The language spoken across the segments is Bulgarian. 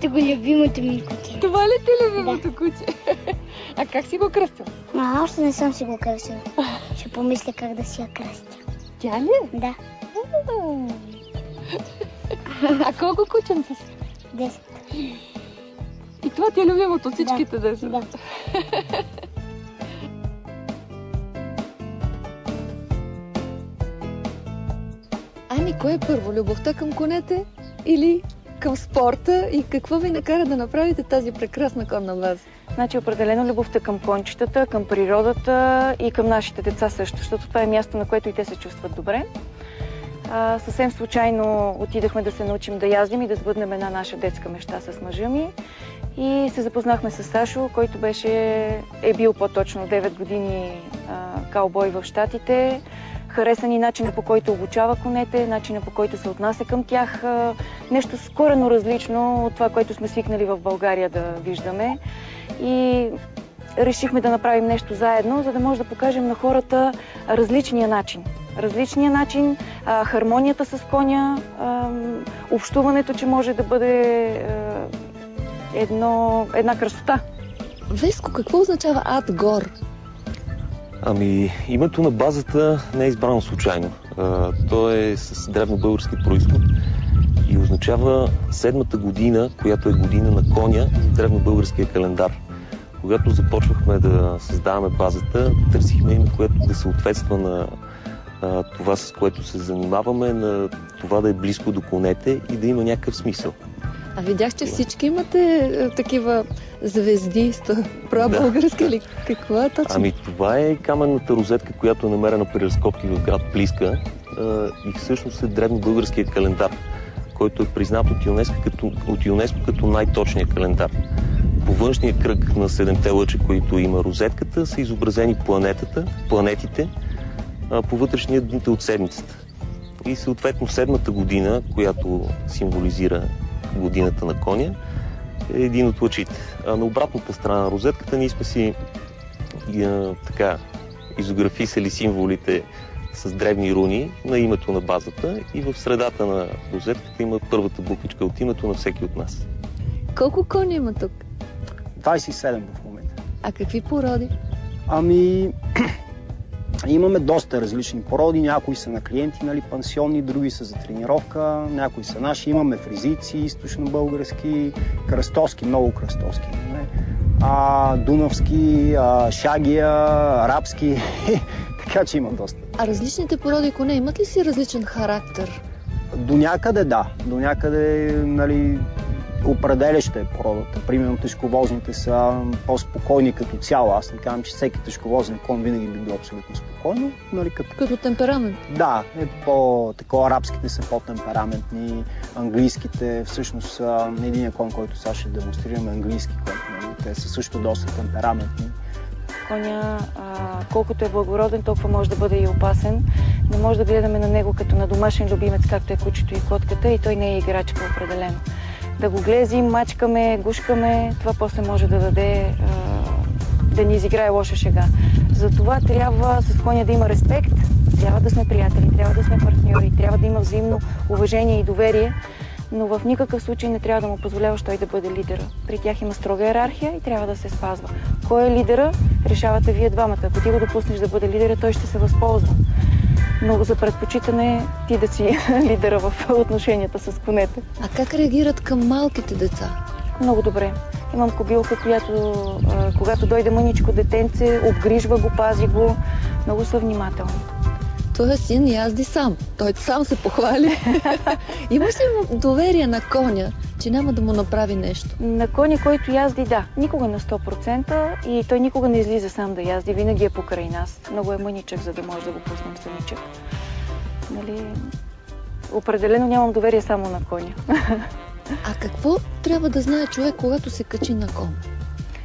го любимото ми куче. Това ли ти любимото куче? А как си го кръстил? Още не съм си го кръстил. Ще помисля как да си я кръстя. Тя ли? Да. А колко кученца си? 10. И това ти е любимото от всичките 10? Да. Ами, кое е първо? Любовта към конете или към спорта? И какво ви накара да направите тази прекрасна конна база? Значи определено любовта към кончетата, към природата и към нашите деца също, защото това е място, на което и те се чувстват добре. Съвсем случайно отидахме да се научим да яздим и да сбъднем една наша детска мечта с мъжа ми. И се запознахме с Сашо, който е бил по-точно 9 години каубой в Щатите. Хареса ни начина, по който обучава конете, начина, по който се отнася към тях. Нещо коренно различно от това, което сме свикнали в България да виждаме. И решихме да направим нещо заедно, за да може да покажем на хората различния начин. Различния начин, хармонията с коня, общуването, че може да бъде една красота. Веско, какво означава Ад-Гор? Ами, името на базата не е избрано случайно. То е с древнобългарски произход и означава 7-та година, която е година на коня в древнобългарския календар. Когато започвахме да създаваме базата, търсихме име, което да съответства на това, с което се занимаваме, на това да е близко до конете и да има някакъв смисъл. А видях, че всички имате такива звезди, прабългарски или какво е точно? Ами това е каменната розетка, която е намерена при разкопки в град Плиска и всъщност е древнобългарския календар, който е признат от ЮНЕСКО като най-точния календар. По външния кръг на 7-те лъча, които има розетката, са изобразени планетите, по вътрешния дните от седмицата. И съответно 7-та година, която символизира годината на коня, е един от лъчите. А на обратната страна на розетката ние сме си изографисали символите с древни руни на името на базата и в средата на розетката има първата буквичка от името на всеки от нас. Колко кони има тук? 27 в момента. А какви породи? Ами, имаме доста различни породи. Някои са на клиенти, пансионни, други са за тренировка, някои са наши. Имаме фризици, източно-български, кръстовски, много кръстовски. Дунавски, шагия, арабски, така че има доста. А различните породи коне имат ли си различен характер? До някъде да. До някъде, определяща е породата. Примерно тежковозните са по-спокойни като цяло. Аз не казвам, че всеки тежковозен кон винаги би бил абсолютно спокойно. Като темперамент? Да, арабските са по-темпераментни, английските, всъщност единия кон, който сега ще демонстрираме, английски кон. Те са също доста темпераментни. Коня, колкото е благороден, толкова може да бъде и опасен. Не може да гледаме на него като на домашен любимец, както е кучето и котката, и той не е играчка определено. Да го глезим, мачкаме, гушкаме, това после може да даде, да ни изиграе лоша шега. Затова трябва с коня да има респект, трябва да сме приятели, трябва да сме партньори, трябва да има взаимно уважение и доверие, но в никакъв случай не трябва да му позволяваш той да бъде лидера. При тях има строга иерархия и трябва да се спазва. Кой е лидера, решавате вие двамата. Ако ти го допуснеш да бъде лидера, той ще се възползва. Но за предпочитане ти да си лидера в отношенията с конете. А как реагират към малките деца? Много добре. Имам кобилка, която когато дойде мъничко детенце, обгрижва го, пази го. Много са внимателни. Твоя син язди сам. Той сам се похвали. Имаш ли доверие на коня, че няма да му направи нещо? На коня, който язди, да. Никога на 100% и той никога не излиза сам да язди. Винаги е покрай нас. Много е мъничък, за да може да го пуснем самичък. Определено нямам доверие само на коня. А какво трябва да знае човек, когато се качи на кон?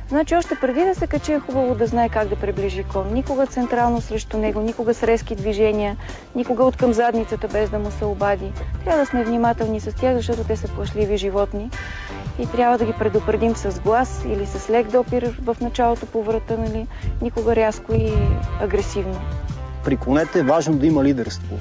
Значи още преди да се качи е хубаво да знае как да приближи кон. Никога централно срещу него, никога с резки движения, никога откъм задницата без да му се обади. Трябва да сме внимателни с тях, защото те са плашливи животни и трябва да ги предупредим с глас или с лек допир в началото по врата, никога рязко и агресивно. При конете е важно да има лидерство.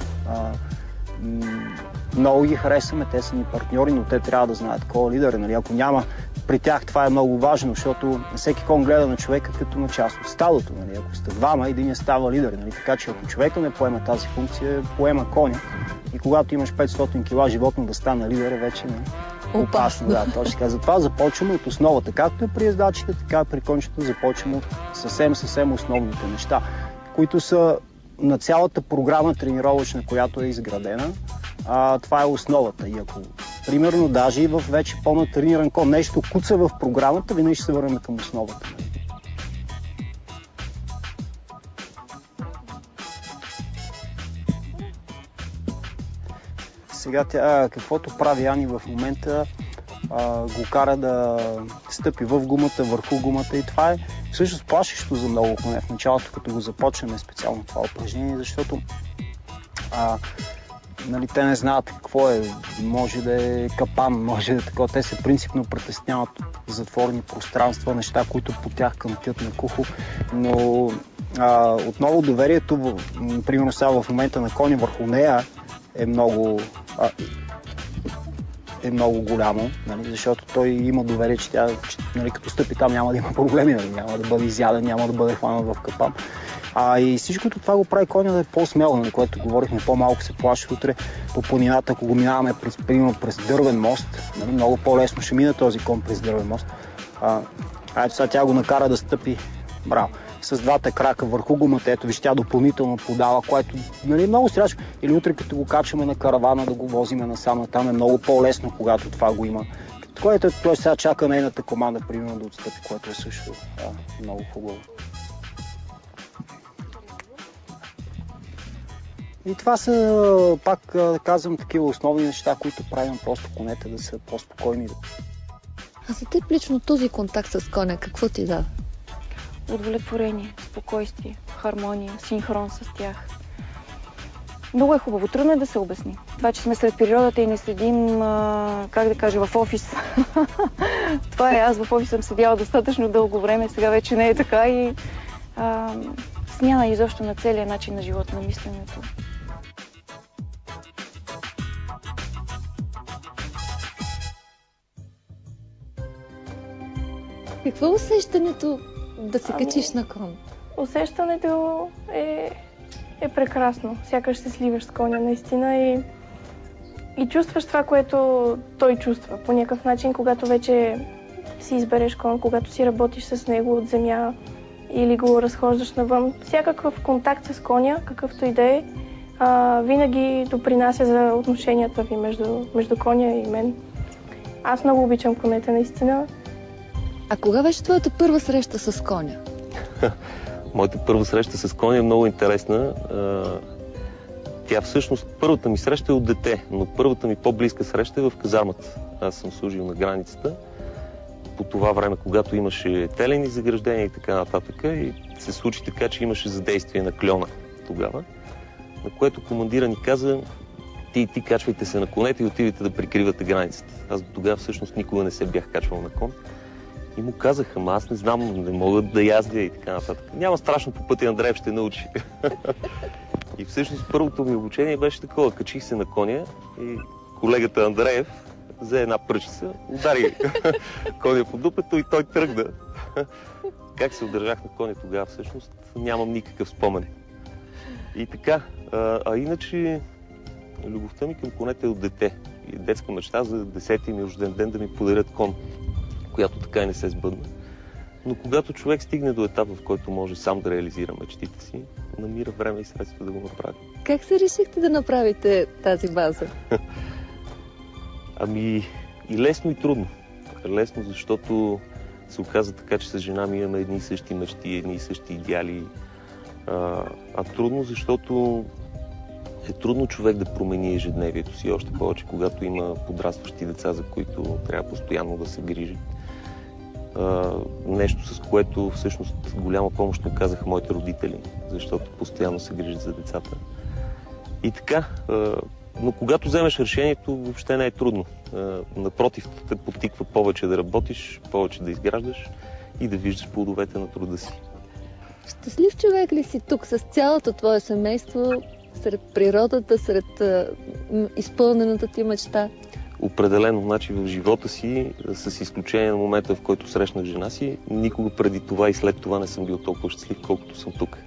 много ги харесваме, те са ни партньори, но те трябва да знаят кой е лидер. Нали? Ако няма при тях, това е много важно, защото всеки кон гледа на човека като на част от стадото. Нали? Ако сте двама, един става лидер. Нали? Така че ако човека не поема тази функция, поема коня. И когато имаш 500 кила животно да стане лидер, вече не опасно. Да, точно така. Затова започваме от основата. Както е при ездачите, така и при кончета започваме от съвсем основните неща, които са на цялата програма тренировъчна, която е изградена. Това е основата. И ако, примерно, даже и в вече по-натрениран кон нещо куца в програмата, винаги ще се върнем към основата. Сега тя, каквото прави Ани в момента, го кара да стъпи в гумата, върху гумата, и това е всъщност плашещо за много коне в началото, като го започнем специално това упражнение, защото нали, те не знаят какво е, може да е капан, може да е такова. Те се принципно притесняват затворени пространства, неща, които по тях къмтят на кухо, но отново доверието, примерно сега в момента на коня върху нея е много голямо, нали, защото той има доверие, че тя, нали, като стъпи там, няма да има проблеми, нали, няма да бъде изяден, няма да бъде хванат в капан. И всичкото това го прави коня да е по-смел, нали, което говорихме, по-малко се плаши утре по планината, ако го минаваме през дървен мост, нали, много по-лесно ще мине този кон през дървен мост. Ето сега тя го накара да стъпи, браво, с двата крака върху гумата, ето виж, тя допълнително подава, което, нали, е много страшно. Или утре като го качваме на каравана да го возиме насам, там е много по-лесно, когато това го има. Което той сега чака нейната команда, примерно, да отстъпи, което е също много хубаво. И това са, пак да казвам, такива основни неща, които правим просто конете да са по-спокойни. А за теб лично този контакт с коня, какво ти дава? Удовлетворение, спокойствие, хармония, синхрон с тях. Много е хубаво. Трудно е да се обясни. Това, че сме сред природата и не седим, как да кажа, в офис. Това е, аз в офис съм седяла достатъчно дълго време, сега вече не е така и смяна изобщо на целия начин на живота, на мисленето. Какво е усещането да се качиш на кон? Усещането е прекрасно. Сякаш се сливаш с коня наистина и чувстваш това, което той чувства. По някакъв начин, когато вече си избереш кон, когато си работиш с него от земя или го разхождаш навън. Всякакъв контакт с коня, какъвто и да е, винаги допринася за отношенията ви между коня и мен. Аз много обичам конете, наистина. А кога беше твоята първа среща с коня? Моята първа среща с коня е много интересна. Тя всъщност, първата ми среща е от дете, но първата ми по-близка среща е в казармата. Аз съм служил на границата по това време, когато имаше телени заграждения и така нататък, и се случи така, че имаше задействие на кльона тогава, на което командира ни каза: ти качвайте се на конете и отидете да прикривате границата. Аз до тогава всъщност никога не се бях качвал на кон. И му казаха: аз не знам, не мога да яздя и така нататък. Няма страшно, по пътя Андреев ще научи. И всъщност първото ми обучение беше такова. Качих се на коня и колегата Андреев взе една пръчица, удари коня по дупето и той тръгна. Как се удържах на коня тогава всъщност, нямам никакъв спомен. И така, иначе любовта ми към конете е от дете. И детска мечта за 10-ти ми рожден ден да ми подарят кон, която така и не се сбъдна. Но когато човек стигне до етап, в който може сам да реализира мечтите си, намира време и средства да го направи. Как се решихте да направите тази база? И лесно, и трудно. Лесно, защото се оказа така, че с жена ми имаме едни и същи мечти, едни и същи идеали. Трудно, защото е трудно човек да промени ежедневието си, още повече, когато има подрастващи деца, за които трябва постоянно да се грижи. Нещо, с което всъщност голяма помощ ми казаха моите родители, защото постоянно се грижат за децата. И така, но когато вземеш решението, въобще не е трудно. Напротив, те подтиква повече да работиш, повече да изграждаш и да виждаш плодовете на труда си. Щастлив човек ли си тук с цялото твое семейство сред природата, сред изпълнената ти мечта? Определено, значи в живота си, с изключение на момента, в който срещнах жена си, никога преди това и след това не съм бил толкова щастлив, колкото съм тук.